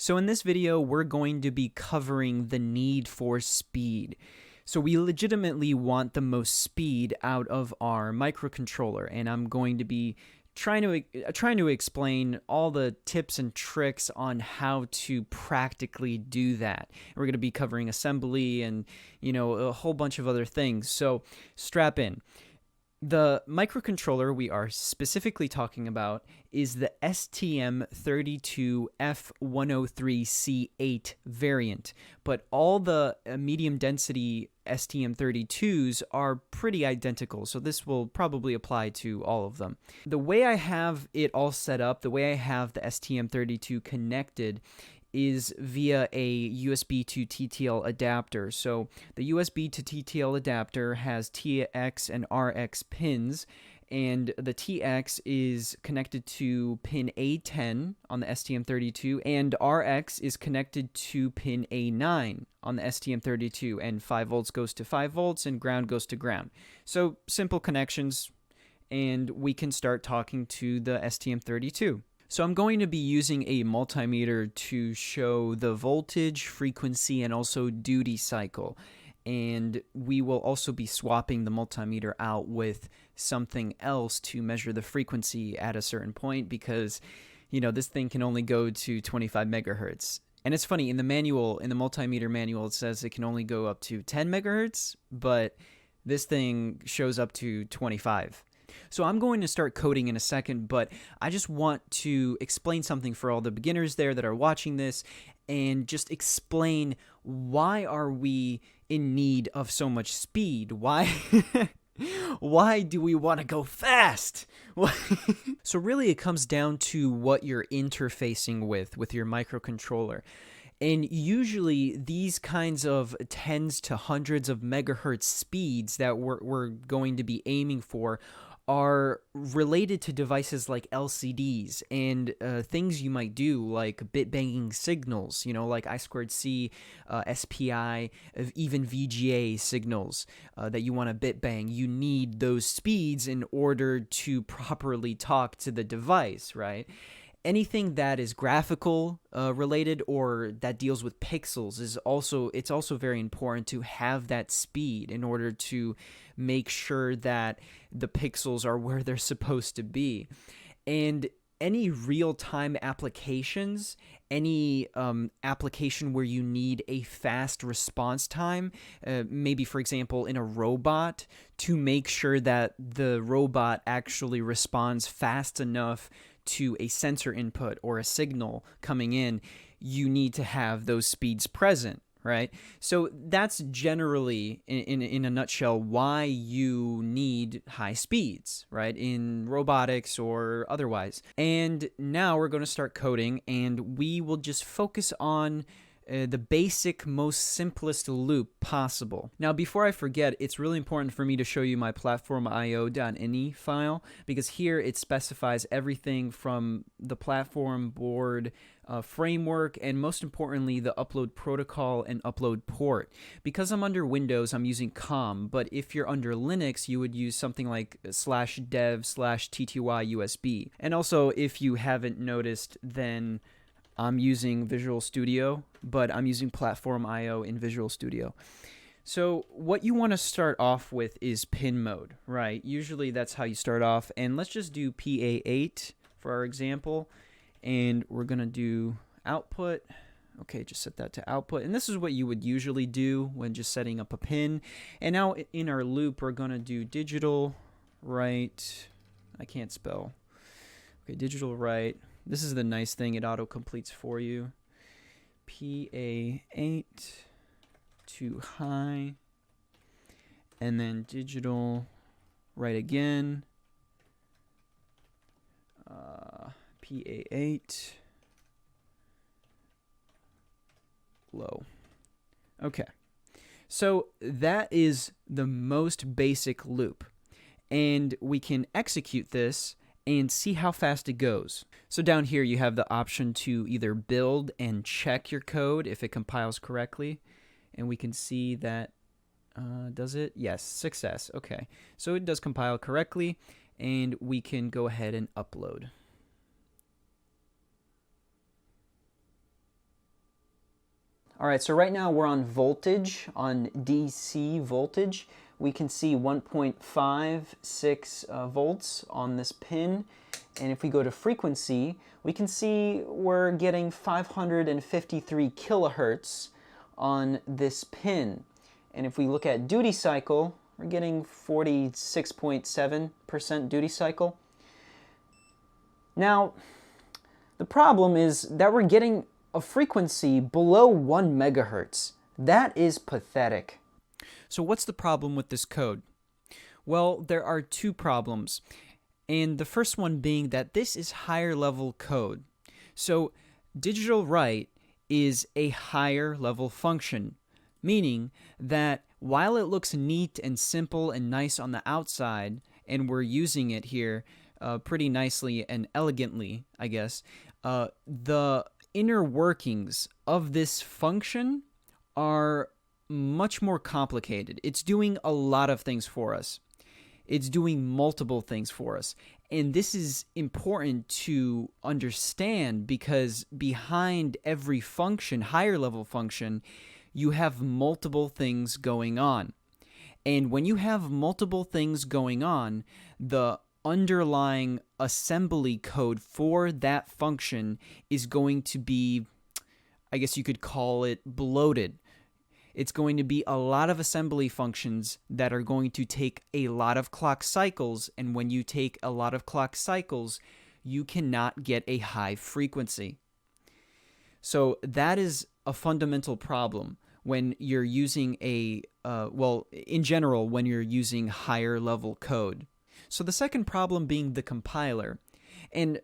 So in this video, we're going to be covering the need for speed. So we legitimately want the most speed out of our microcontroller, and I'm going to be trying to explain all the tips and tricks on how to practically do that. We're going to be covering assembly and, a whole bunch of other things. So strap in. The microcontroller we are specifically talking about is the STM32 F103C8 variant, but all the medium density STM32s are pretty identical, so this will probably apply to all of them. The way I have it all set up, the way I have the STM32 connected, is via a USB to TTL adapter. So the USB to TTL adapter has TX and RX pins, and the TX is connected to pin A10 on the STM32, and RX is connected to pin A9 on the STM32, and 5 volts goes to 5 volts and ground goes to ground. So simple connections, and we can start talking to the STM32. So I'm going to be using a multimeter to show the voltage, frequency, and also duty cycle. And we will also be swapping the multimeter out with something else to measure the frequency at a certain point because, this thing can only go to 25 megahertz. And it's funny, in the manual, in the multimeter manual, it says it can only go up to 10 megahertz, but this thing shows up to 25. So I'm going to start coding in a second, but I just want to explain something for all the beginners there that are watching this and just explain why are we in need of so much speed? Why do we want to go fast? So really it comes down to what you're interfacing with your microcontroller. And usually these kinds of tens to hundreds of megahertz speeds that we're going to be aiming for are related to devices like LCDs and things you might do like bit banging signals, like I2C, SPI, even VGA signals that you want to bit bang. You need those speeds in order to properly talk to the device, right? Anything that is graphical related or that deals with pixels it's also very important to have that speed in order to make sure that the pixels are where they're supposed to be. And any real-time applications, any application where you need a fast response time, maybe for example in a robot, to make sure that the robot actually responds fast enough to a sensor input or a signal coming in, you need to have those speeds present, right? So that's generally, in a nutshell, why you need high speeds, right, in robotics or otherwise. And now we're going to start coding, and we will just focus on the basic, most simplest loop possible. Now, before I forget, it's really important for me to show you my platform.io.ini file, because here it specifies everything from the platform board framework, and most importantly, the upload protocol and upload port. Because I'm under Windows, I'm using COM, but if you're under Linux, you would use something like /dev/tty USB. And also, if you haven't noticed, then I'm using Visual Studio, but I'm using Platform.io in Visual Studio. So what you want to start off with is pin mode, right? Usually that's how you start off. And let's just do PA8 for our example. And we're going to do output. Okay, just set that to output. And this is what you would usually do when just setting up a pin. And now in our loop, we're going to do digital write. I can't spell. Okay, digital write. This is the nice thing, it auto-completes for you. PA8 to high, and then digital write again. PA8 low. Okay, so that is the most basic loop, and we can execute this and see how fast it goes. So down here you have the option to either build and check your code if it compiles correctly, and we can see that does it? Yes, success. Okay, so it does compile correctly, and we can go ahead and upload. All right, so right now we're on voltage, on DC voltage. We can see 1.56 volts on this pin. And if we go to frequency, we can see we're getting 553 kilohertz on this pin. And if we look at duty cycle, we're getting 46.7% duty cycle. Now, the problem is that we're getting a frequency below 1 megahertz. That is pathetic. So what's the problem with this code? Well, there are two problems. And the first one being that this is higher level code. So digital write is a higher level function, meaning that while it looks neat and simple and nice on the outside, and we're using it here pretty nicely and elegantly, I guess, the inner workings of this function are much more complicated. It's doing a lot of things for us. It's doing multiple things for us. And this is important to understand because behind every function, higher level function, you have multiple things going on. And when you have multiple things going on, the underlying assembly code for that function is going to be, I guess you could call it, bloated. It's going to be a lot of assembly functions that are going to take a lot of clock cycles, and when you take a lot of clock cycles, you cannot get a high frequency. So that is a fundamental problem when you're using in general, when you're using higher level code. So the second problem being the compiler. And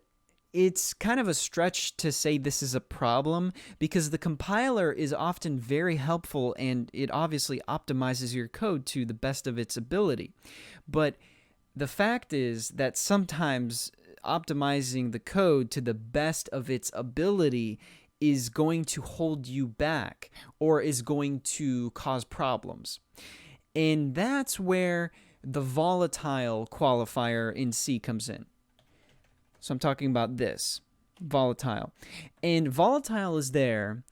it's kind of a stretch to say this is a problem because the compiler is often very helpful and it obviously optimizes your code to the best of its ability. But the fact is that sometimes optimizing the code to the best of its ability is going to hold you back or is going to cause problems. And that's where the volatile qualifier in C comes in. So I'm talking about this, volatile. And volatile is there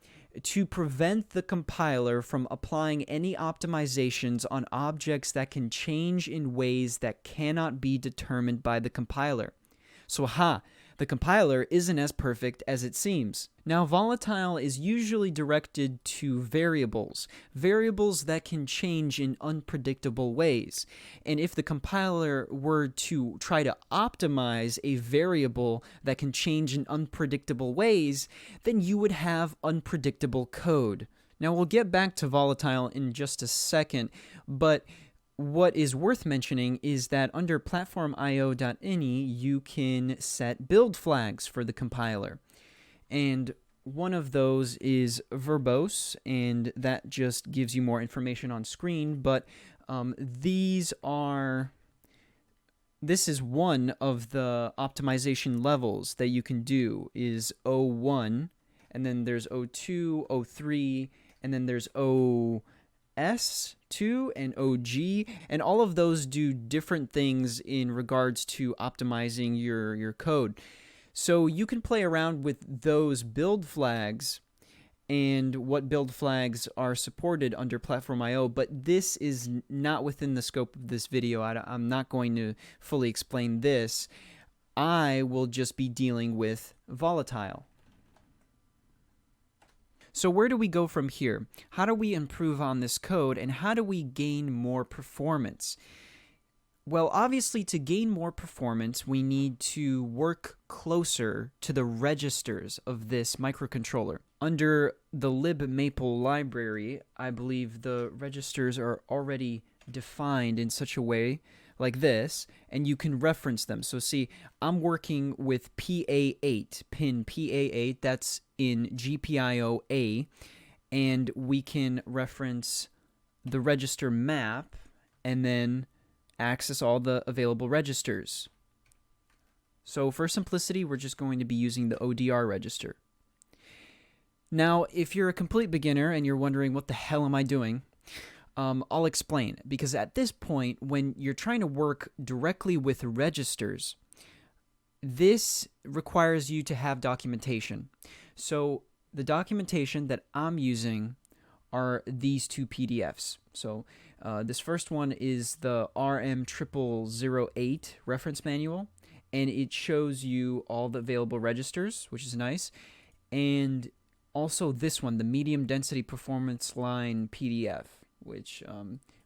to prevent the compiler from applying any optimizations on objects that can change in ways that cannot be determined by the compiler. So the compiler isn't as perfect as it seems. Now, volatile is usually directed to variables that can change in unpredictable ways. And if the compiler were to try to optimize a variable that can change in unpredictable ways, then you would have unpredictable code. Now, we'll get back to volatile in just a second, but what is worth mentioning is that under platformio.ini, you can set build flags for the compiler. And one of those is verbose, and that just gives you more information on screen. But this is one of the optimization levels that you can do is O1, and then there's O2, O3, and then there's O S2 and OG, and all of those do different things in regards to optimizing your code. So you can play around with those build flags and what build flags are supported under Platform.io, but this is not within the scope of this video. I'm not going to fully explain this. I will just be dealing with volatile. So where do we go from here? How do we improve on this code, and how do we gain more performance? Well, obviously, to gain more performance, we need to work closer to the registers of this microcontroller. Under the libmaple library, I believe the registers are already defined in such a way like this, and you can reference them. So see, I'm working with PA8, pin PA8, that's in GPIO-A, and we can reference the register map and then access all the available registers. So for simplicity, we're just going to be using the ODR register. Now, if you're a complete beginner and you're wondering what the hell am I doing, I'll explain. Because at this point, when you're trying to work directly with registers, this requires you to have documentation. So the documentation that I'm using are these two PDFs. So this first one is the RM0008 reference manual, and it shows you all the available registers, which is nice. And also this one, the medium density performance line PDF, which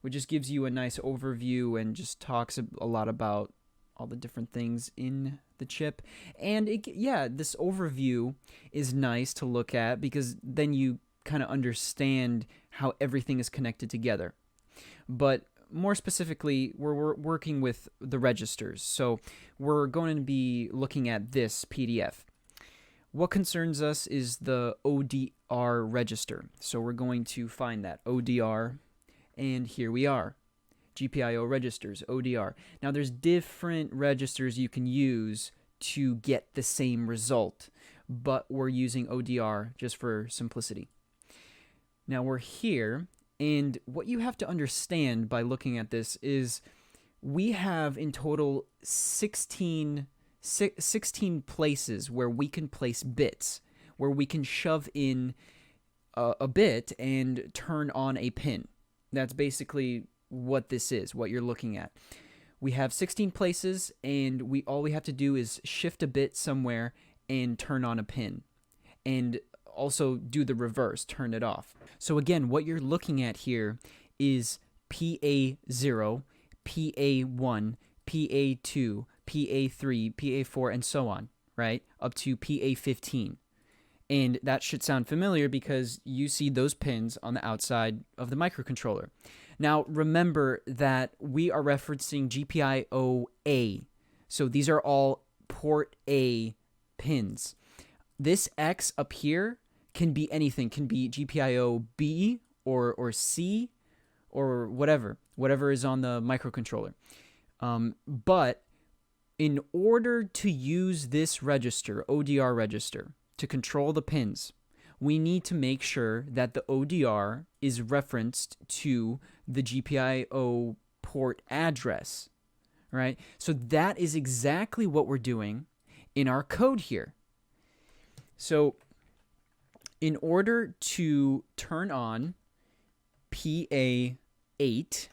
just gives you a nice overview and just talks a lot about all the different things in the chip. And this overview is nice to look at because then you kind of understand how everything is connected together. But more specifically, we're working with the registers. So we're going to be looking at this PDF. What concerns us is the ODR register. So we're going to find that ODR, and here we are. GPIO registers, ODR. Now there's different registers you can use to get the same result, but we're using ODR just for simplicity. Now we're here, and what you have to understand by looking at this is we have in total 16 places where we can place bits, where we can shove in a bit and turn on a pin. That's basically what this is, what you're looking at. We have 16 places, and all we have to do is shift a bit somewhere and turn on a pin. And also do the reverse, turn it off. So again, what you're looking at here is PA0, PA1, PA2, PA3, PA4, and so on, right? Up to PA15. And that should sound familiar because you see those pins on the outside of the microcontroller. Now, remember that we are referencing GPIO-A. So these are all port A pins. This X up here can be anything. Can be GPIO-B or C or whatever is on the microcontroller. But in order to use this register, ODR register, to control the pins, we need to make sure that the ODR is referenced to the GPIO port address, right? So that is exactly what we're doing in our code here. So in order to turn on PA8,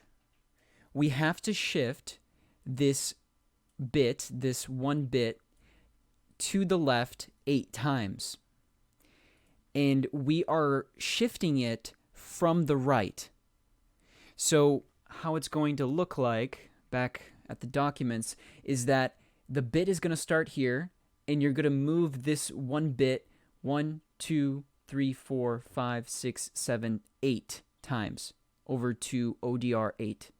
we have to shift this bit, this one bit, to the left 8 times. And we are shifting it from the right. So how it's going to look like back at the documents is that the bit is going to start here, and you're going to move this one bit 1, 2, 3, 4, 5, 6, 7, 8 times over to ODR 8.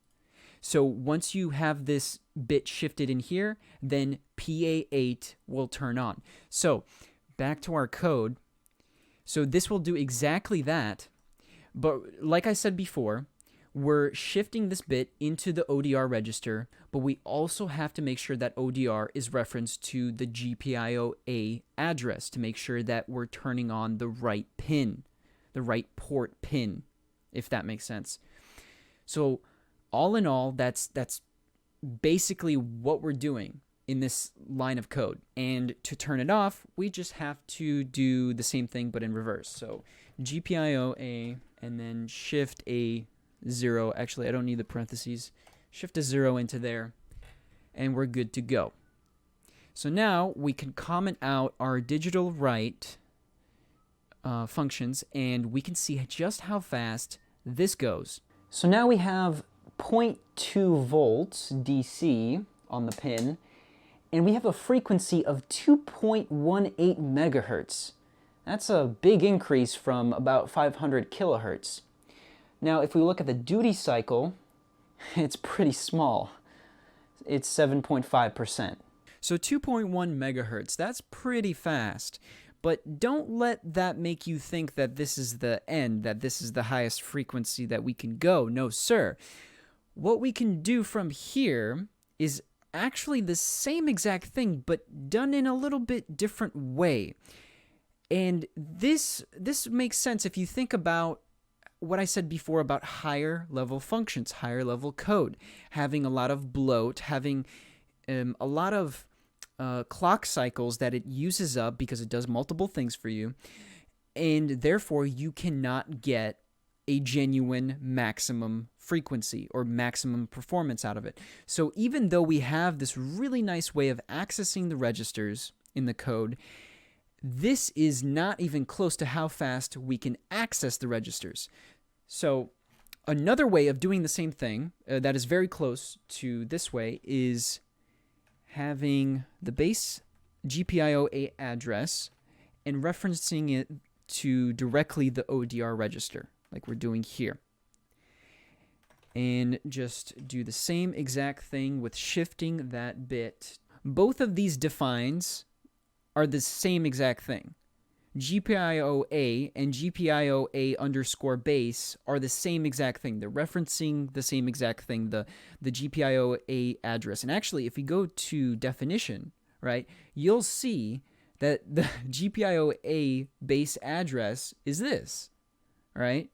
So once you have this bit shifted in here, then PA8 will turn on. So back to our code. So this will do exactly that, but like I said before, we're shifting this bit into the ODR register, but we also have to make sure that ODR is referenced to the GPIO-A address to make sure that we're turning on the right pin, the right port pin, if that makes sense. So all in all, that's basically what we're doing in this line of code. And to turn it off, we just have to do the same thing but in reverse. So GPIO-A and then shift a 0. Actually, I don't need the parentheses. Shift a 0 into there, and we're good to go. So now we can comment out our digital write functions, and we can see just how fast this goes. So now we have 0.2 volts DC on the pin, and we have a frequency of 2.18 megahertz. That's a big increase from about 500 kilohertz. Now, if we look at the duty cycle, it's pretty small. It's 7.5%. So 2.1 megahertz, that's pretty fast. But don't let that make you think that this is the end, that this is the highest frequency that we can go. No, sir. What we can do from here is actually the same exact thing, but done in a little bit different way. And this makes sense if you think about what I said before about higher level functions, higher level code, having a lot of bloat, having a lot of clock cycles that it uses up because it does multiple things for you. and therefore you cannot get a genuine maximum frequency or maximum performance out of it. So even though we have this really nice way of accessing the registers in the code, this is not even close to how fast we can access the registers. So another way of doing the same thing that is very close to this way is having the base GPIO 8 address and referencing it to directly the ODR register, like we're doing here. And just do the same exact thing with shifting that bit. Both of these defines are the same exact thing. GPIO-A and GPIO-A underscore base are the same exact thing. They're referencing the same exact thing, the GPIO-A address. And actually, if we go to definition, right, you'll see that the GPIO-A base address is this, right?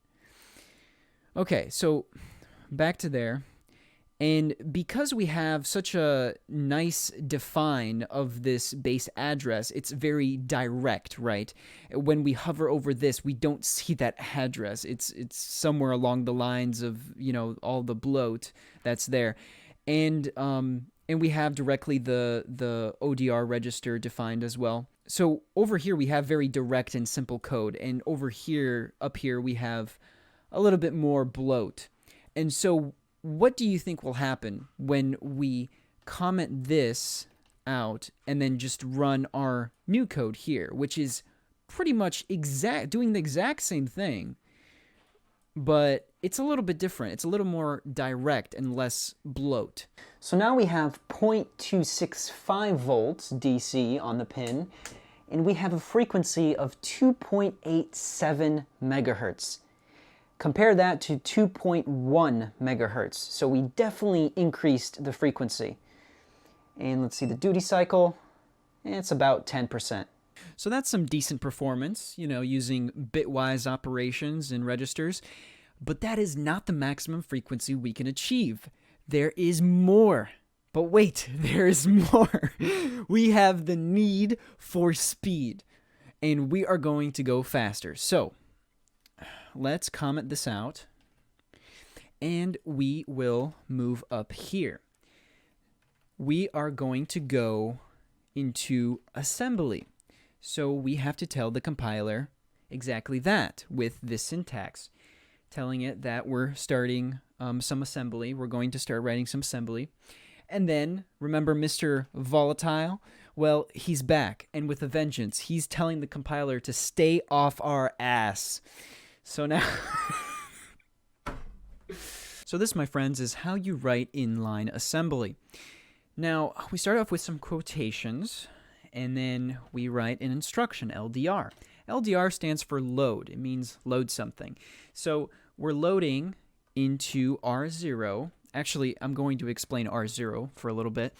Okay, so back to there. And because we have such a nice define of this base address, it's very direct, right? When we hover over this, we don't see that address. It's somewhere along the lines of, you know, all the bloat that's there. And we have directly the ODR register defined as well. So over here, we have very direct and simple code. And over here, up here, we have a little bit more bloat. And so what do you think will happen when we comment this out and then just run our new code here, which is pretty much doing the exact same thing, but it's a little bit different. It's a little more direct and less bloat. So now we have 0.265 volts DC on the pin, and we have a frequency of 2.87 megahertz. Compare that to 2.1 megahertz. So we definitely increased the frequency. And let's see the duty cycle. It's about 10%. So that's some decent performance, you know, using bitwise operations and registers. But that is not the maximum frequency we can achieve. There is more. But wait, there is more. We have the need for speed. And we are going to go faster. So let's comment this out, and we will move up here. We are going to go into assembly. So we have to tell the compiler exactly that with this syntax, telling it that we're starting some assembly. We're going to start writing some assembly. And then, remember Mr. Volatile? Well, he's back, and with a vengeance. He's telling the compiler to stay off our ass. So now, so this, my friends, is how you write inline assembly. Now, we start off with some quotations, and then we write an instruction, LDR. LDR stands for load. It means load something. So we're loading into R0. Actually, I'm going to explain R0 for a little bit.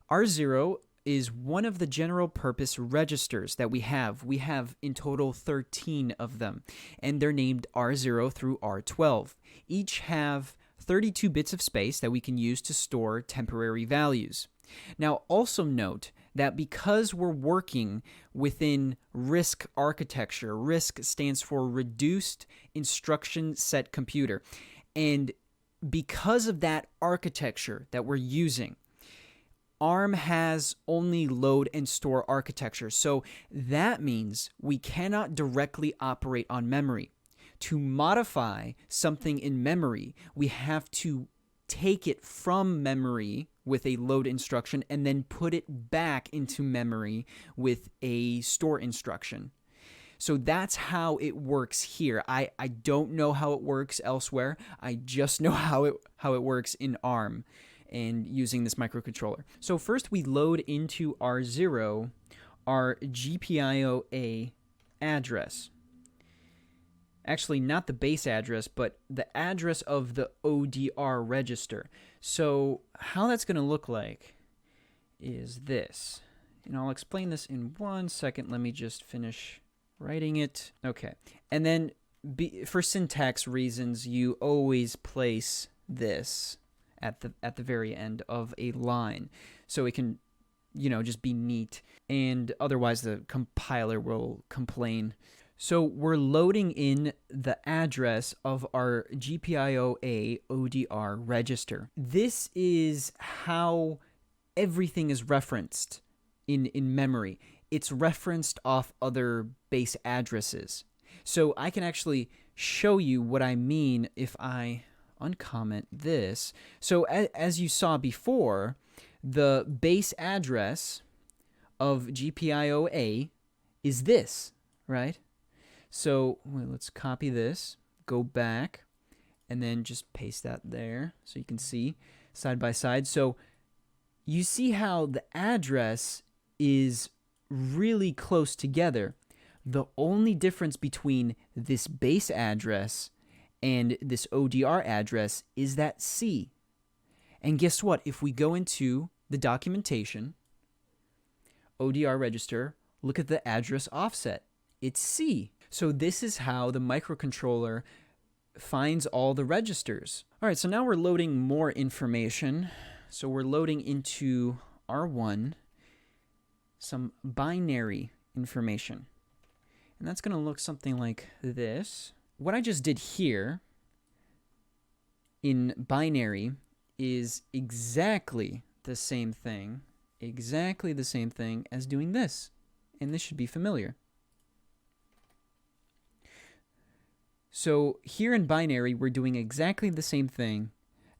R0 is one of the general purpose registers that we have. We have in total 13 of them, and they're named R0 through R12. Each have 32 bits of space that we can use to store temporary values. Now, also note that because we're working within RISC architecture, RISC stands for Reduced Instruction Set Computer, and because of that architecture that we're using, ARM has only load and store architecture, so that means we cannot directly operate on memory. To modify something in memory, we have to take it from memory with a load instruction and then put it back into memory with a store instruction. So that's how it works here. I don't know how it works elsewhere. I just know how it works in ARM and using this microcontroller. So first we load into R0 our GPIO-A address. Actually, not the base address, but the address of the ODR register. So how that's going to look like is this. And I'll explain this in 1 second. Let me just finish writing it. Okay. And then for syntax reasons, you always place this at the very end of a line, so it can, you know, just be neat, and otherwise the compiler will complain. So we're loading in the address of our GPIO-A ODR register. This is how everything is referenced in memory. It's referenced off other base addresses. So I can actually show you what I mean if I uncomment this. So as you saw before, the base address of GPIO-A is this, right? So let's copy this, go back, and then just paste that there so you can see side by side. So you see how the address is really close together. The only difference between this base address and this ODR address is that C. And guess what? If we go into the documentation, ODR register, look at the address offset. It's C. So this is how the microcontroller finds all the registers. All right, so now we're loading more information. So we're loading into R1 some binary information. And that's going to look something like this. What I just did here in binary is exactly the same thing as doing this. And this should be familiar. So here in binary, we're doing exactly the same thing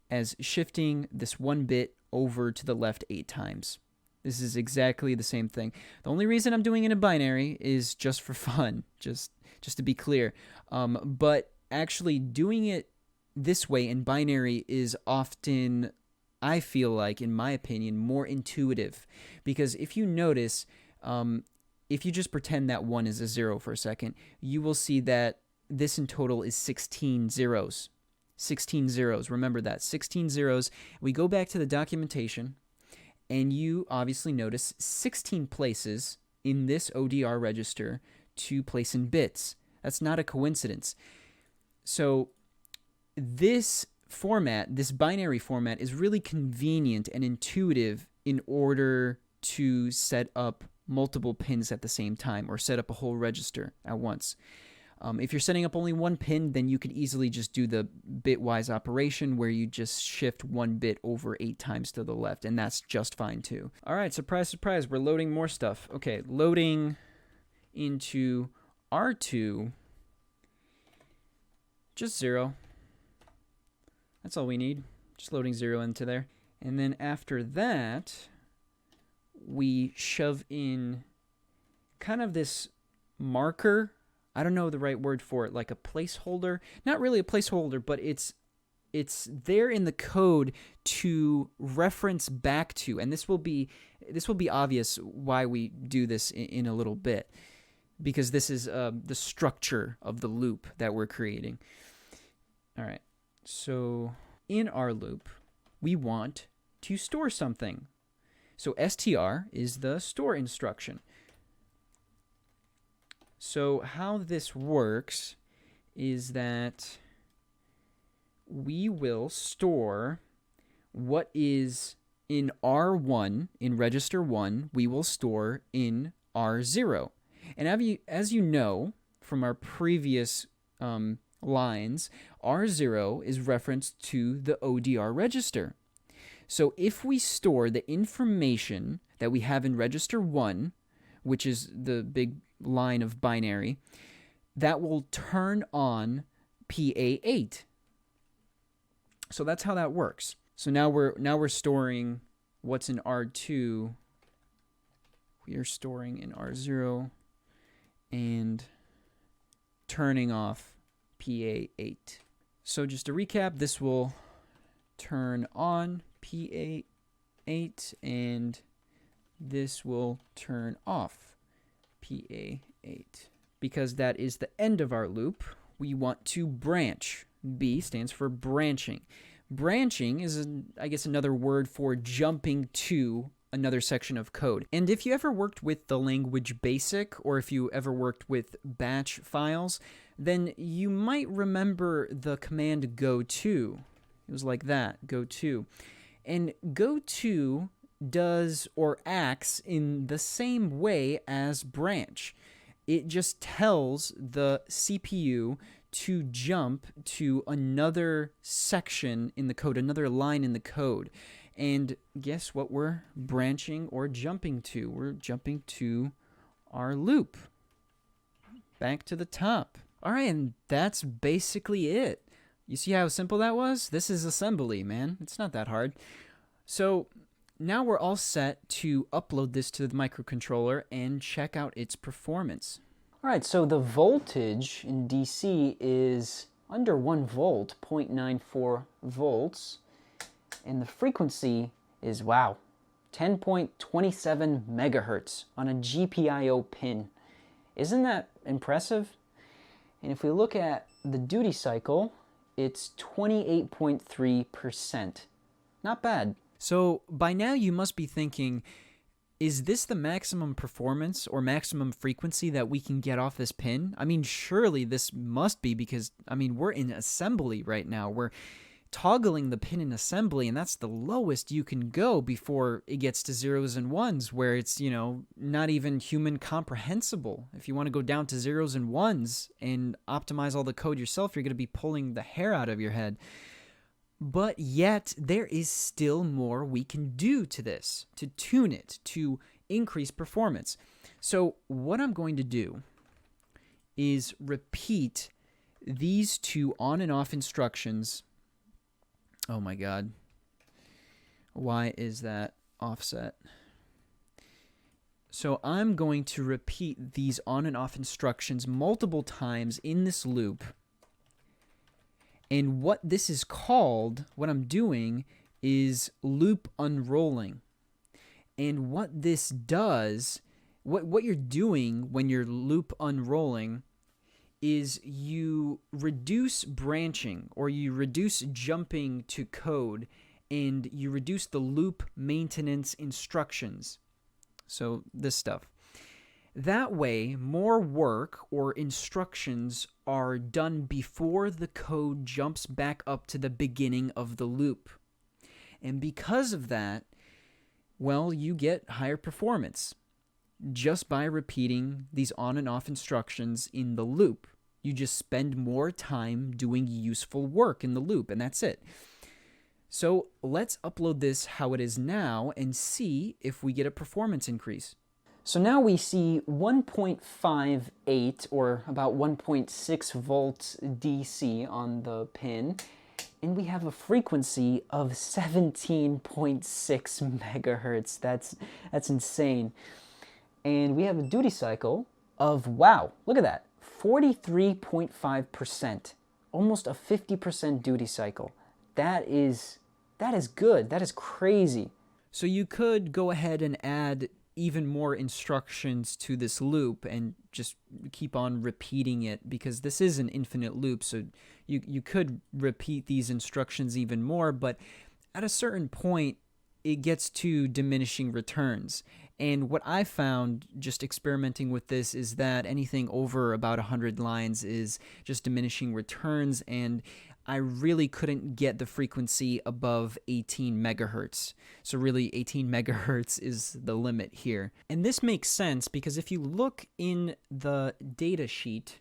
as shifting this one bit over to the left 8 times. This is exactly the same thing. The only reason I'm doing it in binary is just for fun, just to be clear. But actually doing it this way in binary is often, I feel like, in my opinion, more intuitive. Because if you notice, if you just pretend that 1 is a 0 for a second, you will see that this in total is 16 zeros. 16 zeros. Remember that. 16 zeros. We go back to the documentation, and you obviously notice 16 places in this ODR register to place in bits. That's not a coincidence. So this format, this binary format, is really convenient and intuitive in order to set up multiple pins at the same time or set up a whole register at once. If you're setting up only one pin, then you could easily just do the bitwise operation where you just shift one bit over 8 times to the left, and that's just fine too. All right, surprise, surprise, we're loading more stuff. Okay, loading into R2, just 0. That's all we need, just loading 0 into there. And then after that, we shove in kind of this marker. I don't know the right word for it, like a placeholder. Not really a placeholder, but it's there in the code to reference back to, and this will be obvious why we do this in a little bit, because this is the structure of the loop that we're creating. All right, so in our loop, we want to store something. So str is the store instruction. So how this works is that we will store what is in R1, in register 1, we will store in R0. And as you know from our previous lines, R0 is referenced to the ODR register. So if we store the information that we have in register 1, which is the big line of binary, that will turn on PA8. So that's how that works. So now we're storing what's in R2. We are storing in R0 and turning off PA8. So just to recap, this will turn on PA8 and this will turn off PA8. Because that is the end of our loop, we want to branch. B stands for branching. Branching is, I guess, another word for jumping to another section of code. And if you ever worked with the language BASIC, or if you ever worked with batch files, then you might remember the command goto. It was like that, goto. And goto does or acts in the same way as branch. it just tells the CPU to jump to another section in the code, another line in the code. And guess what we're branching or jumping to? We're jumping to our loop. Back to the top. All right, and that's basically it. You see how simple that was? This is assembly, man. It's not that hard. So now we're all set to upload this to the microcontroller and check out its performance. All right, so the voltage in DC is under 1 volt, 0.94 volts. And the frequency is, wow, 10.27 megahertz on a GPIO pin. Isn't that impressive? And if we look at the duty cycle, it's 28.3%. Not bad. So by now you must be thinking, is this the maximum performance or maximum frequency that we can get off this pin? I mean, surely this must be because, I mean, we're in assembly right now. We're toggling the pin in assembly, and that's the lowest you can go before it gets to zeros and ones, where it's, you know, not even human comprehensible. If you want to go down to zeros and ones and optimize all the code yourself, you're going to be pulling the hair out of your head. But yet, there is still more we can do to this, to tune it, to increase performance. So what I'm going to do is repeat these two on and off instructions. Oh my God. Why is that offset? So I'm going to repeat these on and off instructions multiple times in this loop. And what this is called, what I'm doing, is loop unrolling. And what this does, what you're doing when you're loop unrolling is you reduce branching, or you reduce jumping to code, and you reduce the loop maintenance instructions. So this stuff. That way, more work or instructions are done before the code jumps back up to the beginning of the loop. And because of that, well, you get higher performance just by repeating these on and off instructions in the loop. You just spend more time doing useful work in the loop, and that's it. So let's upload this how it is now and see if we get a performance increase. So now we see 1.58 or about 1.6 volts DC on the pin, and we have a frequency of 17.6 megahertz. That's insane. And we have a duty cycle of, wow, look at that, 43.5%, almost a 50% duty cycle. That is good. That is crazy. So you could go ahead and add even more instructions to this loop and just keep on repeating it, because this is an infinite loop. So you could repeat these instructions even more, but at a certain point, it gets to diminishing returns. And what I found just experimenting with this is that anything over about 100 lines is just diminishing returns, and I really couldn't get the frequency above 18 megahertz. So really 18 megahertz is the limit here. And this makes sense because if you look in the data sheet,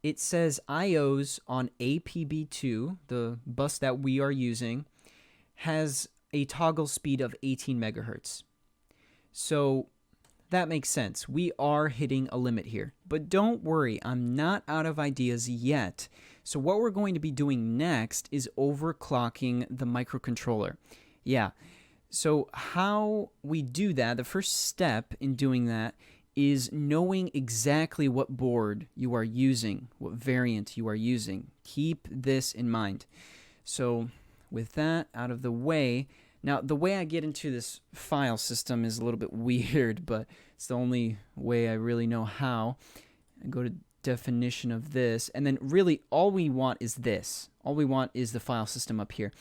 it says IOs on APB2, the bus that we are using, has a toggle speed of 18 megahertz. So that makes sense. We are hitting a limit here. But don't worry, I'm not out of ideas yet. So what we're going to be doing next is overclocking the microcontroller. Yeah, so how we do that, the first step in doing that is knowing exactly what board you are using, what variant you are using. Keep this in mind. So with that out of the way, now the way I get into this file system is a little bit weird, but it's the only way I really know how. I go to definition of this, and then really all we want is this. All we want is the file system up here.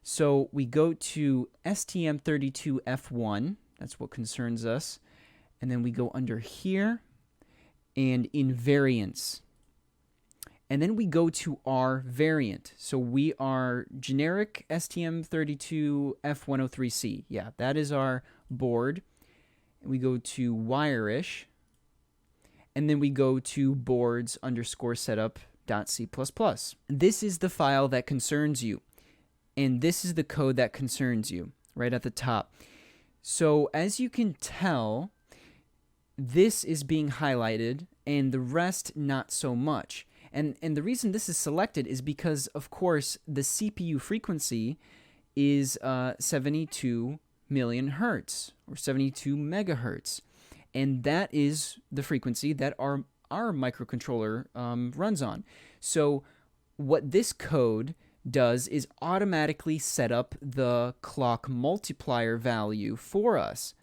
So we go to STM32 F1, that's what concerns us, and then we go under here and in variants. And then we go to our variant. So we are generic STM32 F103C. Yeah, that is our board. We go to Wirish. and then we go to boards_setup.c++. This is the file that concerns you, and this is the code that concerns you right at the top. So as you can tell, this is being highlighted and the rest not so much. And the reason this is selected is because, of course, the CPU frequency is 72 million hertz or 72 megahertz. And that is the frequency that our microcontroller runs on. So what this code does is automatically set up the clock multiplier value for us.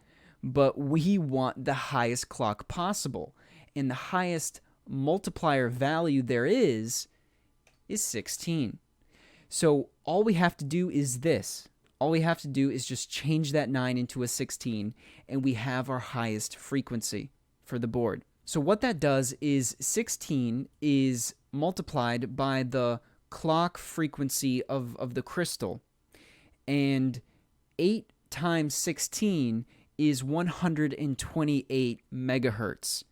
But we want the highest clock possible. And the highest multiplier value there is 16. So all we have to do is this. All we have to do is just change that 9 into a 16, and we have our highest frequency for the board. So what that does is 16 is multiplied by the clock frequency of the crystal, and 8 times 16 is 128 megahertz.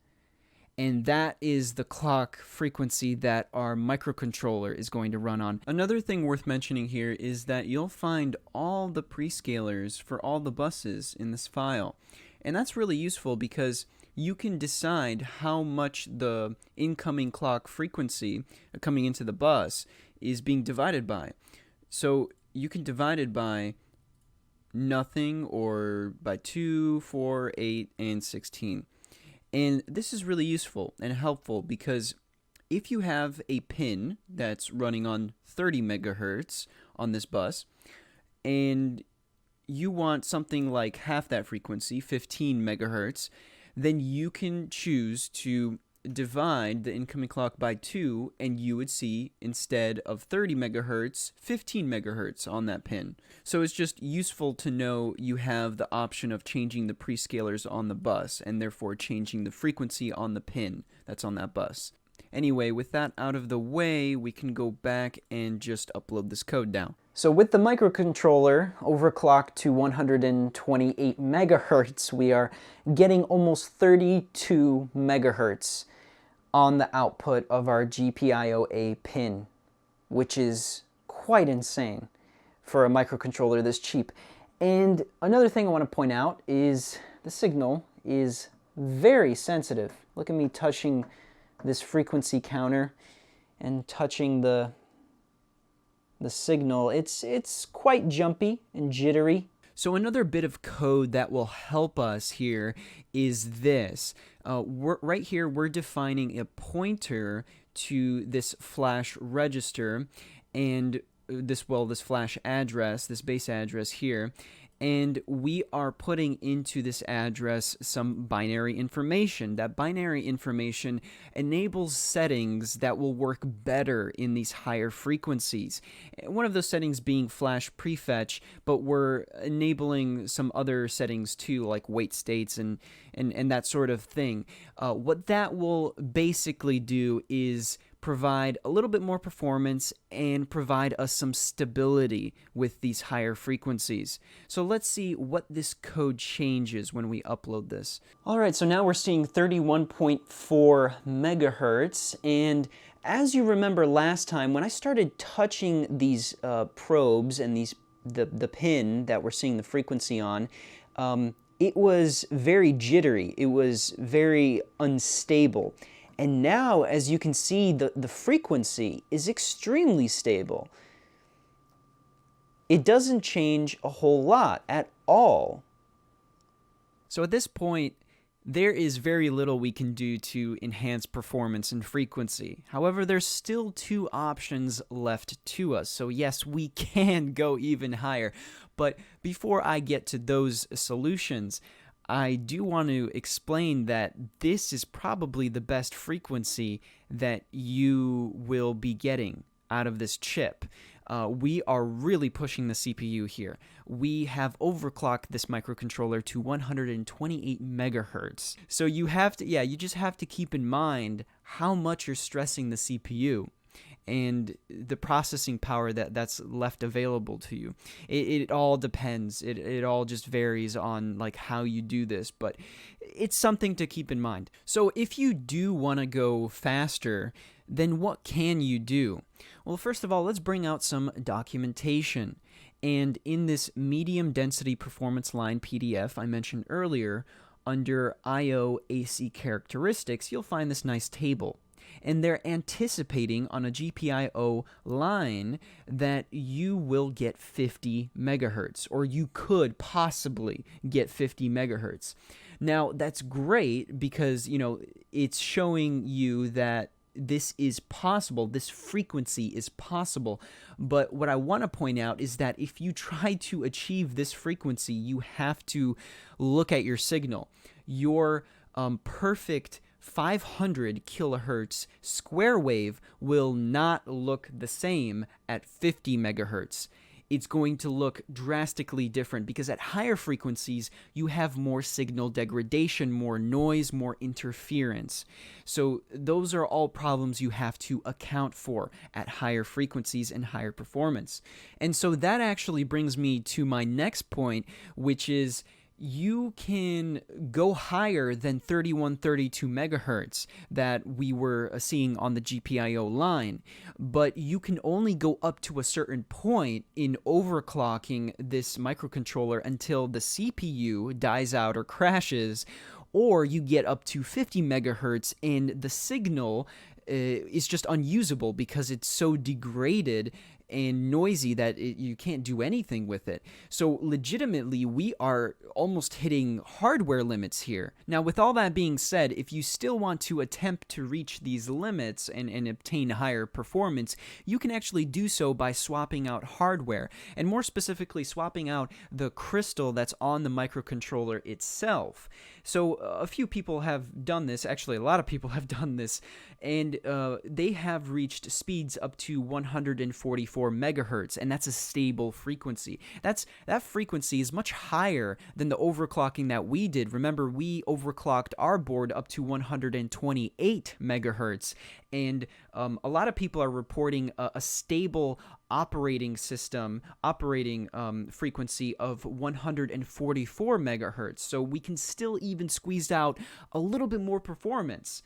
And that is the clock frequency that our microcontroller is going to run on. Another thing worth mentioning here is that you'll find all the prescalers for all the buses in this file. And that's really useful because you can decide how much the incoming clock frequency coming into the bus is being divided by. So you can divide it by nothing or by 2, 4, 8, and 16. And this is really useful and helpful because if you have a pin that's running on 30 megahertz on this bus, and you want something like half that frequency, 15 megahertz, then you can choose to divide the incoming clock by 2, and you would see, instead of 30 megahertz, 15 megahertz on that pin. So it's just useful to know you have the option of changing the prescalers on the bus, and therefore changing the frequency on the pin that's on that bus. Anyway, with that out of the way, we can go back and just upload this code now. So with the microcontroller overclocked to 128 megahertz, we are getting almost 32 megahertz on the output of our GPIO-A pin, which is quite insane for a microcontroller this cheap. And another thing I want to point out is the signal is very sensitive. Look at me touching this frequency counter and touching the signal. It's quite jumpy and jittery. So another bit of code that will help us here is this. Right here, we're defining a pointer to this flash register and this flash address, this base address here. And we are putting into this address some binary information. That binary information enables settings that will work better in these higher frequencies. One of those settings being flash prefetch, but we're enabling some other settings too, like wait states and that sort of thing. What that will basically do is provide a little bit more performance and provide us some stability with these higher frequencies. So let's see what this code changes when we upload this. All right, so now we're seeing 31.4 megahertz, and as you remember last time, when I started touching these probes and the pin that we're seeing the frequency on, it was very jittery. It was very unstable. And now, as you can see, the frequency is extremely stable. It doesn't change a whole lot at all. So at this point, there is very little we can do to enhance performance and frequency. However, there's still 2 options left to us. So yes, we can go even higher. But before I get to those solutions, I do want to explain that this is probably the best frequency that you will be getting out of this chip. We are really pushing the CPU here. We have overclocked this microcontroller to 128 megahertz. So you just have to keep in mind how much you're stressing the CPU. and the processing power that's left available to you. It all depends. It all just varies on like how you do this, but it's something to keep in mind. So if you do want to go faster, then what can you do? Well, first of all, let's bring out some documentation. And in this medium density performance line PDF I mentioned earlier, under I/O AC characteristics, you'll find this nice table. And they're anticipating on a GPIO line that you will get 50 megahertz, or you could possibly get 50 megahertz. Now, that's great because, it's showing you that this is possible, this frequency is possible. But what I want to point out is that if you try to achieve this frequency, you have to look at your signal. Your perfect 500 kilohertz square wave will not look the same at 50 megahertz. It's going to look drastically different because at higher frequencies, you have more signal degradation, more noise, more interference. So those are all problems you have to account for at higher frequencies and higher performance. And so that actually brings me to my next point, which is you can go higher than 3132 megahertz that we were seeing on the GPIO line, but you can only go up to a certain point in overclocking this microcontroller until the CPU dies out or crashes, or you get up to 50 megahertz and the signal is just unusable because it's so degraded and noisy that you can't do anything with it. So legitimately, we are almost hitting hardware limits here. Now, with all that being said, if you still want to attempt to reach these limits and obtain higher performance, you can actually do so by swapping out hardware, and more specifically, swapping out the crystal that's on the microcontroller itself. So a few people have done this, actually a lot of people have done this, and they have reached speeds up to 144 megahertz, and that's a stable frequency. That frequency is much higher than the overclocking that we did. Remember, we overclocked our board up to 128 megahertz, and a lot of people are reporting a stable operating frequency of 144 megahertz. So we can still even squeeze out a little bit more performance.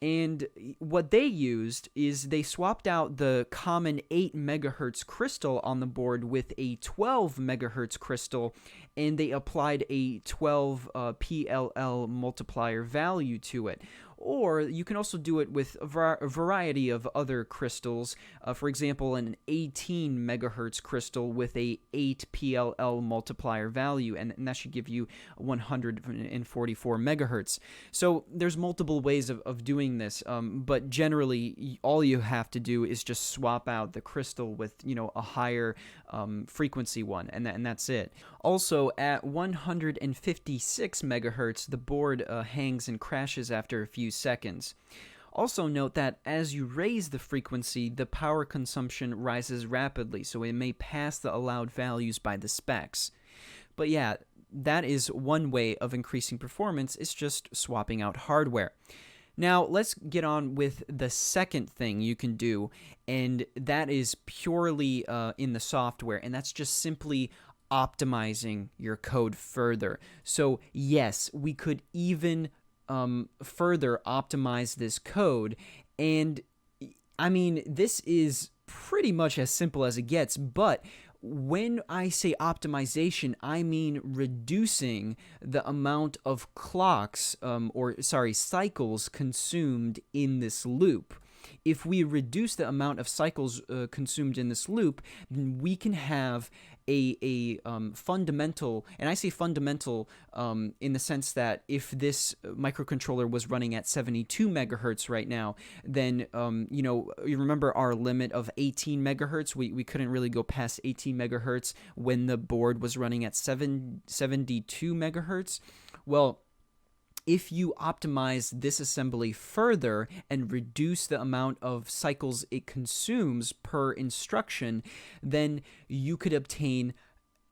And what they used is they swapped out the common 8 megahertz crystal on the board with a 12 megahertz crystal, and they applied a 12 PLL multiplier value to it. Or you can also do it with a variety of other crystals. For example, an 18 megahertz crystal with a 8 PLL multiplier value, and that should give you 144 megahertz. So there's multiple ways of doing this, but generally all you have to do is just swap out the crystal with a higher frequency one, and that's it. Also, at 156 megahertz, the board hangs and crashes after a few seconds. Also note that as you raise the frequency, the power consumption rises rapidly, so it may pass the allowed values by the specs. But yeah, that is one way of increasing performance, is just swapping out hardware. Now, let's get on with the second thing you can do, and that is purely in the software, and that's just simply optimizing your code further. So yes, we could even further optimize this code, and I mean, this is pretty much as simple as it gets, but when I say optimization, I mean reducing the amount of cycles consumed in this loop. If we reduce the amount of cycles consumed in this loop, then we can have a fundamental, and I say fundamental in the sense that if this microcontroller was running at 72 megahertz right now, then you remember our limit of 18 megahertz. We couldn't really go past 18 megahertz when the board was running at 72 megahertz. Well, if you optimize this assembly further and reduce the amount of cycles it consumes per instruction, then you could obtain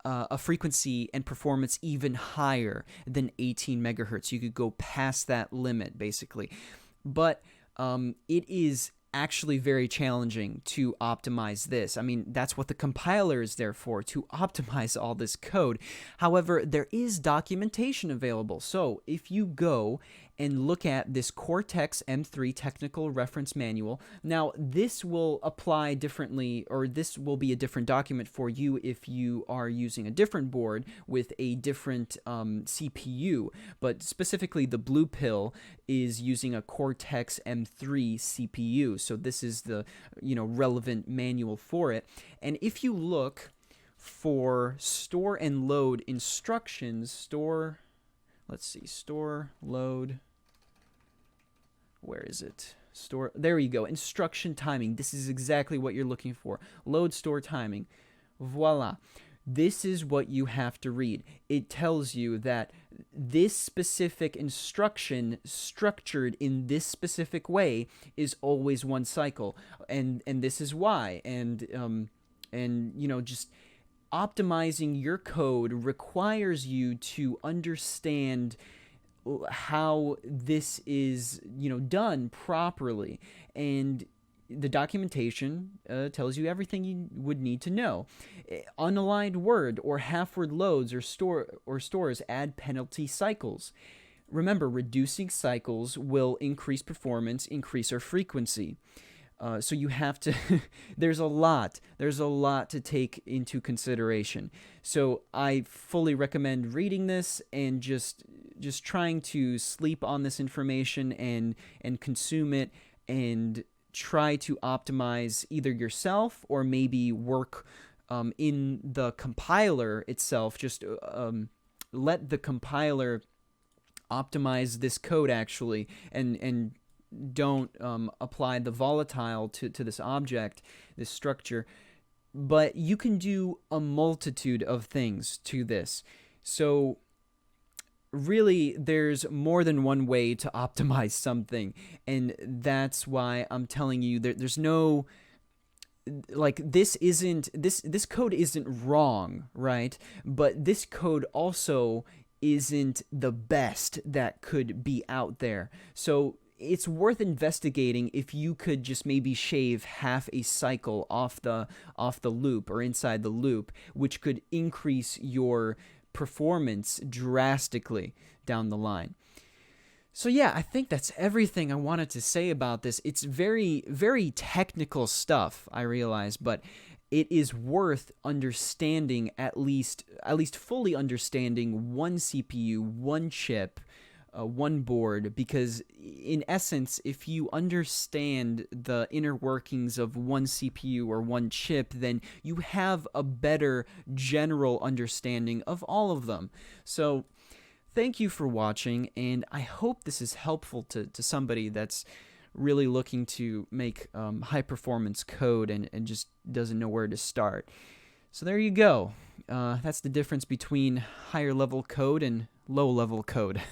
a frequency and performance even higher than 18 megahertz. You could go past that limit, basically. But it is actually very challenging to optimize this. I mean, that's what the compiler is there for, to optimize all this code. However, there is documentation available. So if you go and look at this Cortex M3 Technical Reference Manual. Now, this will apply differently, or this will be a different document for you if you are using a different board with a different CPU, but specifically the BLUEPILL is using a Cortex M3 CPU, so this is the relevant manual for it. And if you look for store and load instructions, store, load, where is it? Store, there you go, instruction timing. This is exactly what you're looking for. Load, store, timing. Voila. This is what you have to read. It tells you that this specific instruction structured in this specific way is always one cycle, and this is why. And just optimizing your code requires you to understand how this is done properly, and the documentation tells you everything you would need to know. Unaligned word or half-word loads or stores add penalty cycles. Remember, reducing cycles will increase performance, increase our frequency. So you have to, there's a lot to take into consideration. So I fully recommend reading this and just trying to sleep on this information and consume it and try to optimize either yourself or maybe work in the compiler itself. Just let the compiler optimize this code actually, and don't apply the volatile to this object, this structure. But you can do a multitude of things to this. So really, there's more than one way to optimize something, and that's why I'm telling you there's no, like, this code isn't wrong, right? But this code also isn't the best that could be out there. So it's worth investigating if you could just maybe shave half a cycle off the loop or inside the loop, which could increase your performance drastically down the line. So yeah, I think that's everything I wanted to say about this. It's very, very technical stuff, I realize, but it is worth understanding, at least fully understanding one CPU, one chip, one board, because in essence, if you understand the inner workings of one CPU or one chip, then you have a better general understanding of all of them. So thank you for watching, and I hope this is helpful to somebody that's really looking to make high-performance code and just doesn't know where to start. So there you go. That's the difference between higher-level code and low-level code.